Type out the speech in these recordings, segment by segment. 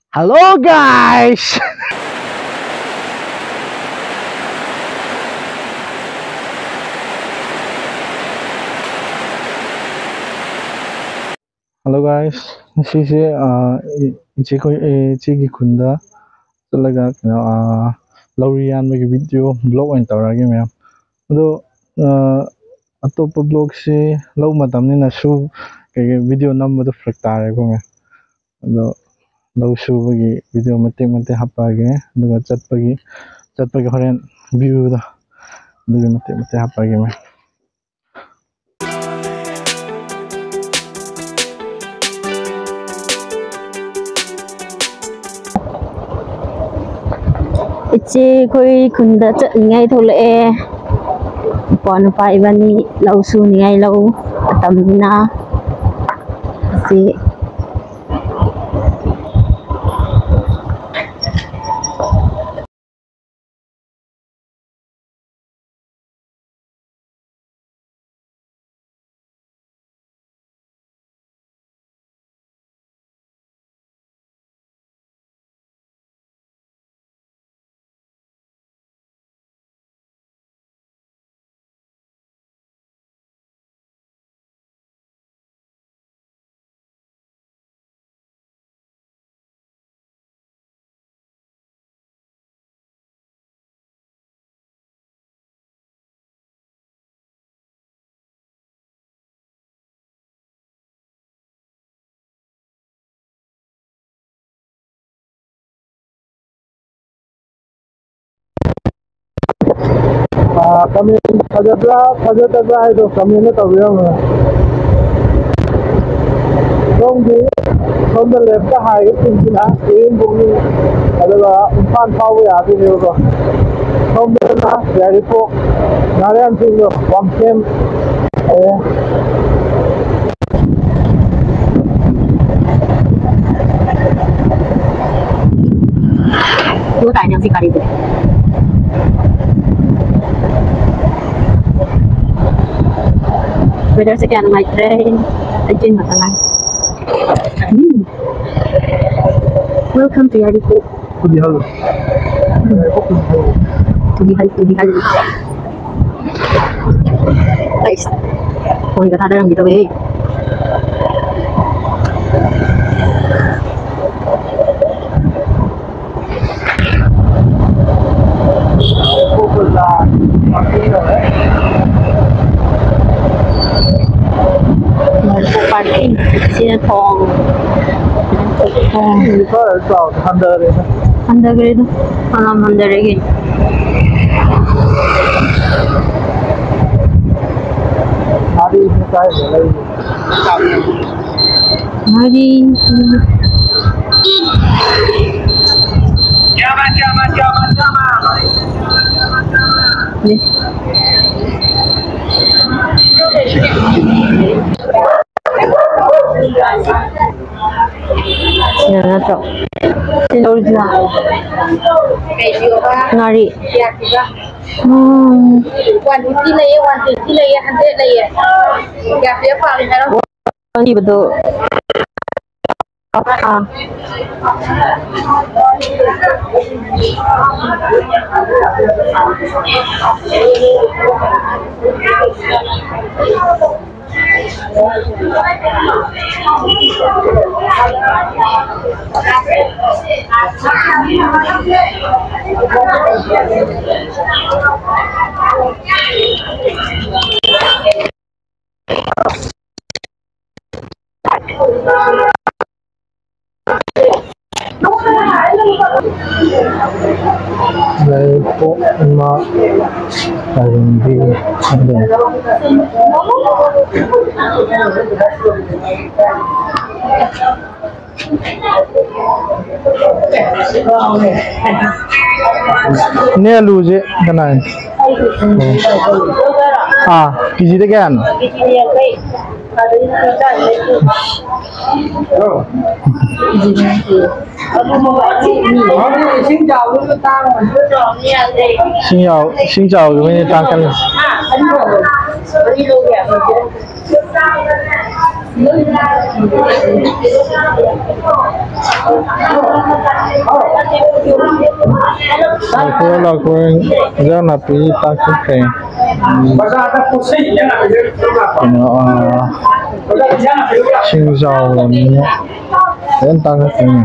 Hello guys! Hello guys, ngꯁꯤꯁꯦ ꯏꯆꯦꯒꯤ ꯈꯨꯟꯗ ꯆꯠꯂꯒ ꯂꯧꯔꯤ ꯌꯥꯟꯕꯒꯤ ꯚꯤꯗꯤꯑꯣ ꯕ꯭ꯂꯣꯛ ꯑꯣꯏꯅ ꯇꯧꯔꯛꯑꯒꯦ ꯃꯌꯥꯝ. ꯑꯗꯣ ꯑꯇꯣꯞꯄ ꯕ꯭ꯂꯣꯛꯁꯤ ꯂꯧ ꯃꯇꯝꯅꯤꯅ ꯚꯤꯗꯤꯑꯣ ꯅꯝꯕꯗꯣ ꯐꯔꯛ ꯇꯥꯔꯦꯀꯣ ꯃꯌꯥꯝ. ꯑꯗꯣ ꯂꯧ ꯁꯨꯕꯒꯤ ꯚꯤꯗꯤꯑꯣ ꯃꯇꯦꯛ ꯃꯇꯦꯛ ꯍꯥꯞꯄꯛꯑꯒꯦ, ꯑꯗꯨꯒ ꯆꯠꯄꯒꯤ ꯍꯣꯔꯦꯟ ꯚ꯭ꯌꯨꯗꯣ ꯑꯗꯨꯒꯤ ꯃꯇꯦꯛ ꯃꯇꯦꯛ ꯍꯥꯞꯄꯛꯑꯒꯦ ꯃꯌꯥꯝ. ꯏꯆꯦ ꯑꯩꯈꯣꯏ ꯈꯨꯟꯗ ꯆꯠꯅꯤꯡꯉꯥꯏ ꯊꯣꯛꯂꯛꯑꯦ. ꯅꯨꯄꯥ ꯏꯕꯥꯅꯤ ꯂꯧ ꯁꯨꯅꯤꯡꯉꯥꯏ, ꯂꯧ ꯃꯇꯝꯅꯤꯅ. ꯏꯆꯦ Kami fazadabra haido kami na tawiyam. Somda lefta haiga tinsina bumi adaga umpan pawu yaadi niyo. Somda na yari po narayan singo wamkem Dua tanya si kali itu. Weather sekian my train, ajin matalan. Welcome to Yariko. Tudihal. Tudihal. Guys, kung kata ada yang gitu eh. Parking sini Thong. Itu jauh handal itu. Handal itu, malam handal lagi. Hari ini saya lagi. Hari. Jaman. Yes. Yan na to. Sinulog na. Ngari. 150 lagi, 150 lagi, 100 lagi. Gap dia paling ada. Hindi ba to? Dahil po hindi ini aluji kanan kiji deh kan xin chào cái bên tăng cân Ako là cô rất là phí ta chút kề nó sinh dầu là mình đến ta cái này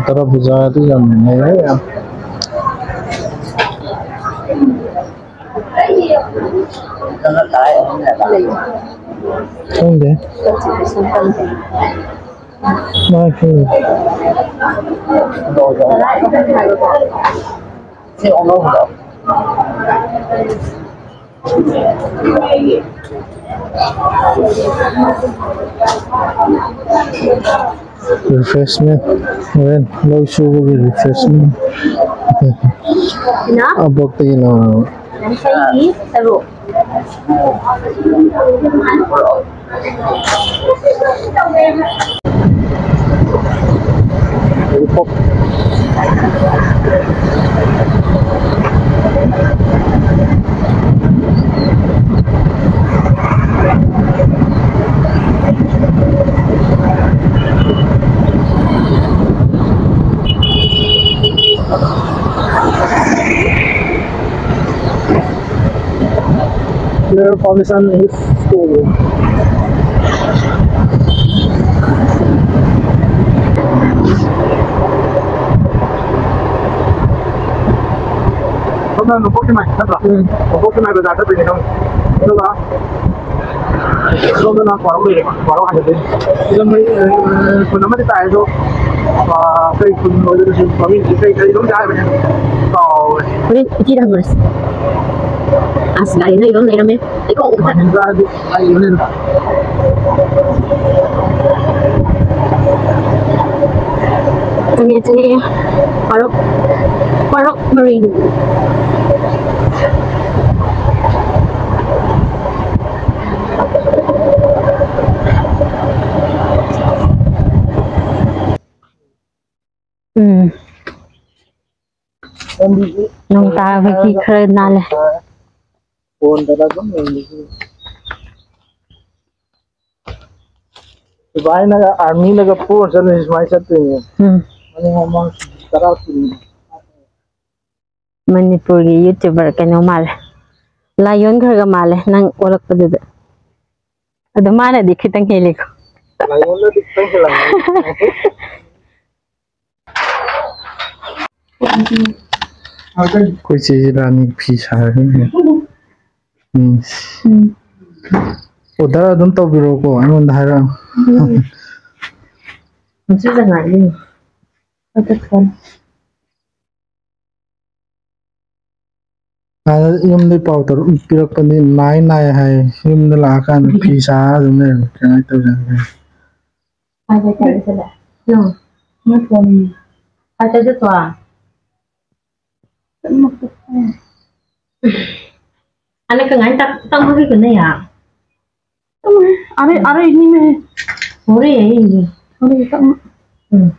तरफ बुझाया तो जम नहीं है यार không để mai khi refreshment well low sugar with refreshment abok tayo na Yang saya ini teruk. pop There Pakistan is school. Hôm nay nó có cái này thật là nó có cái này bây giờ rất bình không tức là hôm nay nó quả đâu hành được đi mấy phần nó mất tài thôi và cây phần rồi và mình cây giống trái vậy tàu Ini tidak beres. Asli ini itu namanya. Itu kok mình ra đi ai lên Ternyata Parok Marine. Nông ta với cái keren nale. Phone talaga may Diba na army nag-apur sa may sa tingin. Ano nga mga tarap Manipur gi YouTuber kano mal. Lion kharga mal nang olak padud. Adu mana dikitang heli ko. Layon na dikitang sila. कोई चीज लानी fees आ रही है उधर अदम तो बिरो को अन धारा Musu jangan ini. Betul. yum de powder pirak pani nai nai hai yum de la kan phisa dum ne kai to ja Ada cari saja. No. Not one. Ada je tua. Anak kengan tak mau ke mana ya? Are ini me. Sore ya ini. Are tak.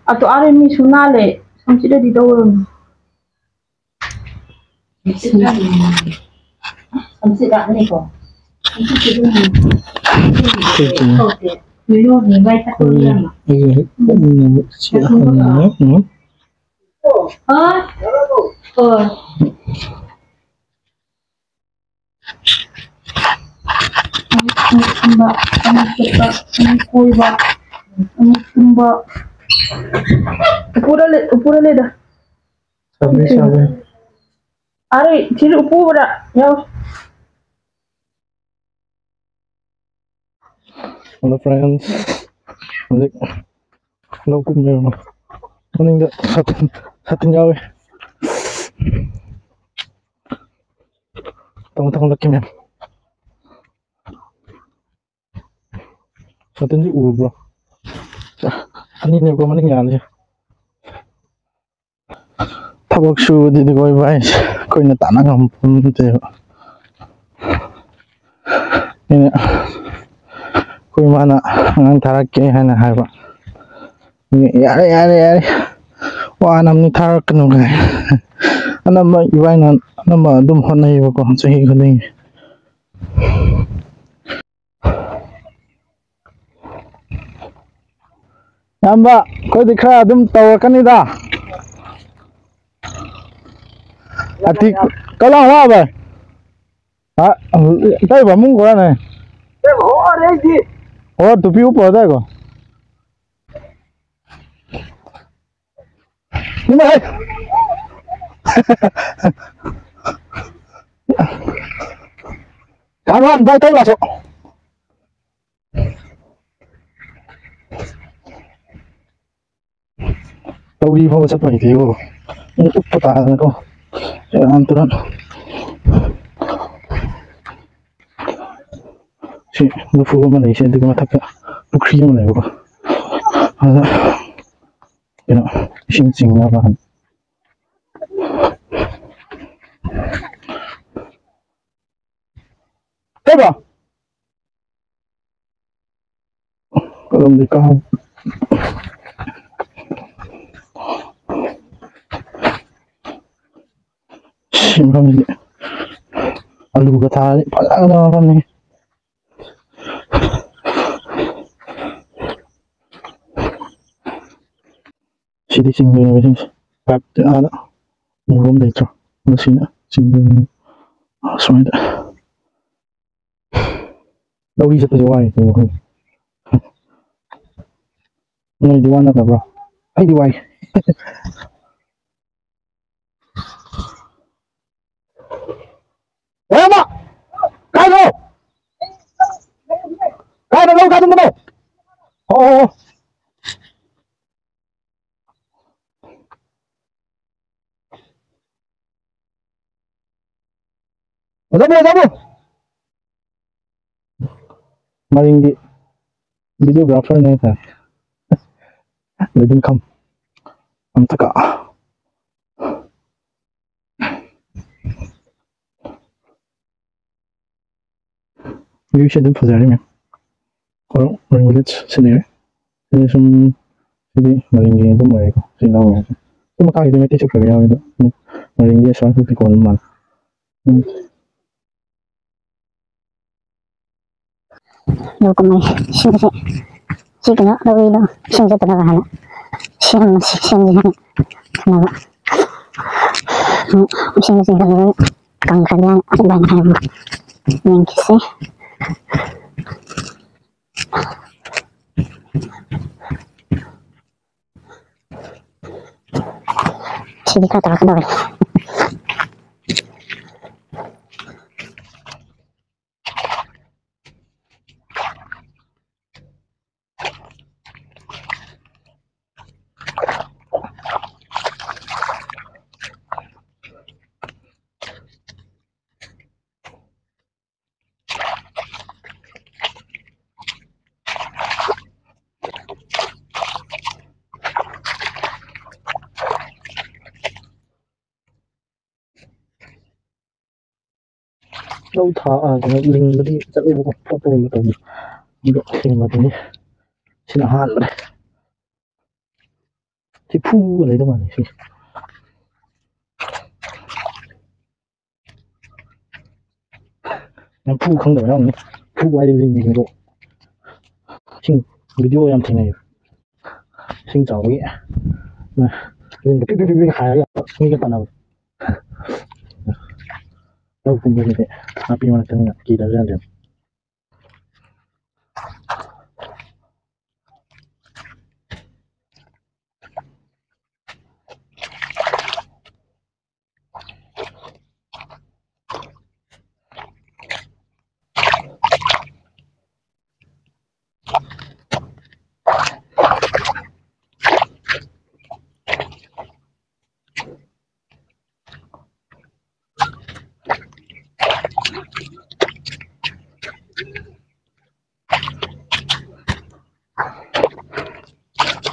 Atau are ni sunale. Sampai dah di dalam. Sampai dah ni kok. okay Dulu ni baik tak boleh. Oh. Mbak, anak kuiba, mbak. Upura le dah. sabi Are ciri upura ya. hello friends like hello cũng nhiều mà mình đã sat nhau Tengah-tengah lagi men. Satu ni bro. Ani ni ko maning yan siya. Tabak su di ko ibay. Ko na tanang ang tayo. Ini ko mana ang tarak ke hana haba. Ni yari. Wa nam ni tarak no ga. Anam ma ibay na anam ma dum honay ko sahi ko ni. Yamba, ko di khara dum tawakan ida. Ati kala wa ba. Ha, dai ba mung ko na. Dai ba ho are ji. Ho tu pi upo dai ko. Ni mai. Kawan, bai tai la so. Tao đi vô sắp bảy thiếu nhưng úp vào tà rồi cô ăn tôi ăn chị nó phụ mà lấy xe từ cái mặt thắc cả lúc khi mà lấy cô à cái nó xin chỉnh ra bạn thế bà có làm gì cao Simpan alu kata pada apa ni? Sini single ni bab ada belum dah tu masih nak single semua dah. Dah bisa terjual tu. Ni di mana bro? Ay di wai. Ema, kado, kado mana? Oh, Zabu. Maring di videographer ni था. Lekin kam, antaka. Ini saya dah pasal ni. Kalau maring ulit sendiri, ini sem jadi maring dia tu mereka sini nama. Tu maka itu mesti cakap dia itu. Maring dia soal tu tikon man. Đâu có mày xin cái chỉ cái nó đâu đi đâu xin cho tao là xin gì hả nào xin gì đâu cần khả năng bằng hai mình cái gì chỉ đi qua tao cái đâu Đâu thọ cái linh nó đi chắc là có tôi mà tôi được hình mà tôi xin là hạn đây thì phu ở đấy đâu mà này em phu không được đâu phu quay đi linh gì độ xin video em thế này xin chào quý mà linh cái khai như cái phần nào đâu cũng như thế tapi mana tengah kita jalan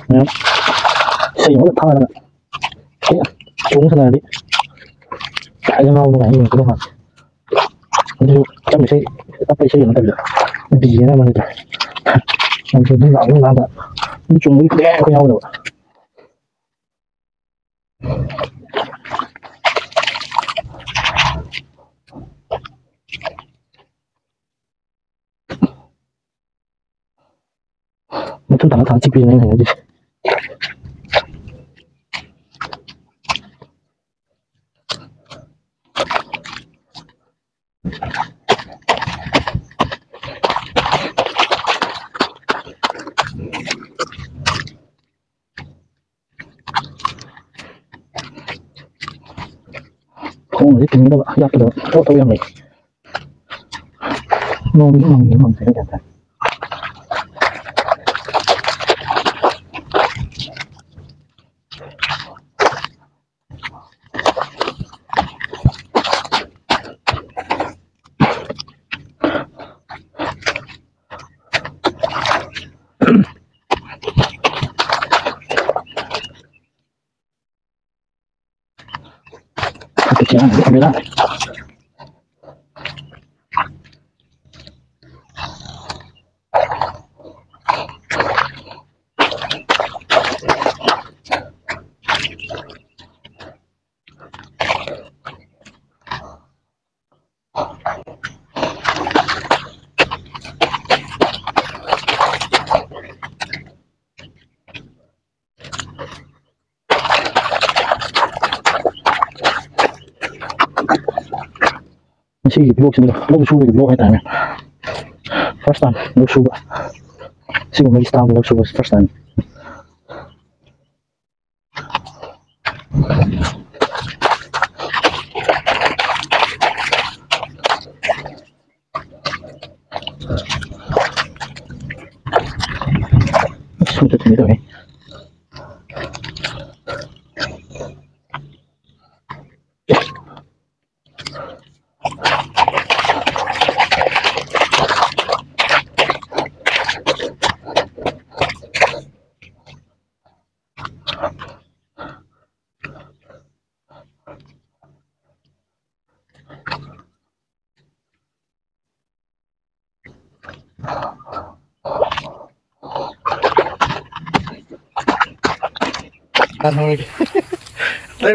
그냥 세이모를 타면 좋은 사람이 잘 나오는 거 아니면 그동안 근데 짬이 세 딱히 세이 못합니다. 비지나만 해도 좀 나가 좀 그래 그냥 오는 거. 무튼 다 찍히는 거지. không biết tính đâu ạ, giáp được tôi em này nó mình thấy đẹp thật. Cái chuyện này không biết lại. Sige, vlogsimula. Vlogsuga, vlog time. First time, vlogsuga. Sige, mag-start vlogsuga first time. Sunod nito eh.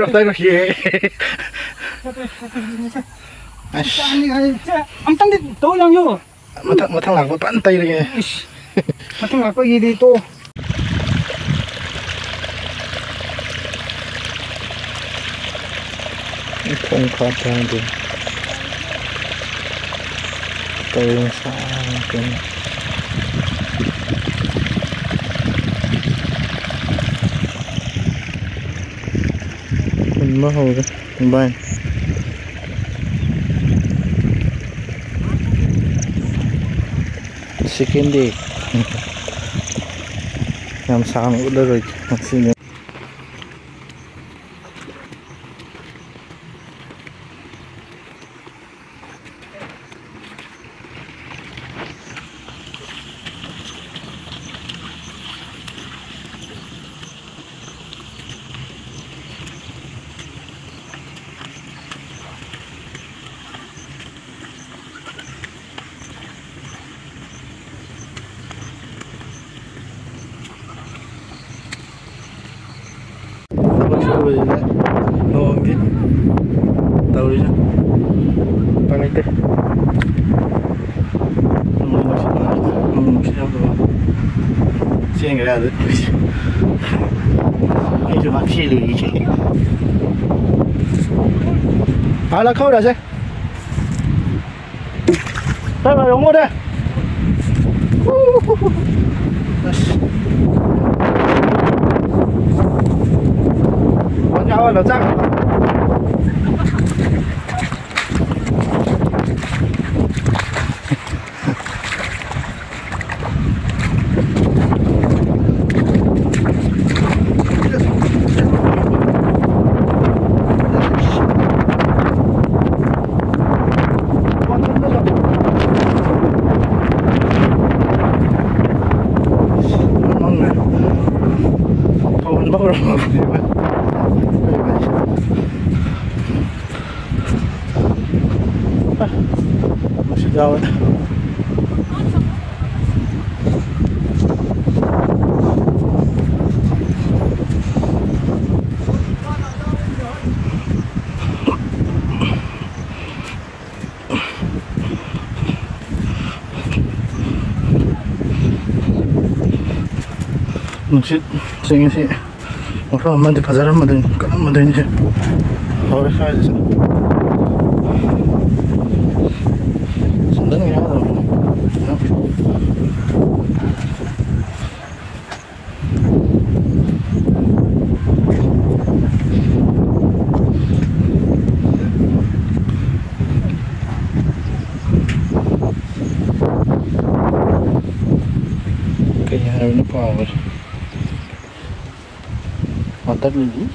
thôi tay rồi kìa ông tăng đi tôi làm vô mà thằng nào có bắn tay này mà thằng nào có gì thì tôi không có trang được tôi sao cái mất hồi rồi bay second day làm sao nữa rồi xin nuông chứ tàu đi chứ tăng lên tê xe người ra đấy cái chỗ bác xe lì chứ là khâu đã chứ đây mà đúng không đây nhau là răng 먹으러 가보려면 맛이 나와. Nungsit sing si orang man di pasaran madin kanan madin siya. Hawa kaya siya. Sundan nga daw. Kaya have no power. Mantap ini.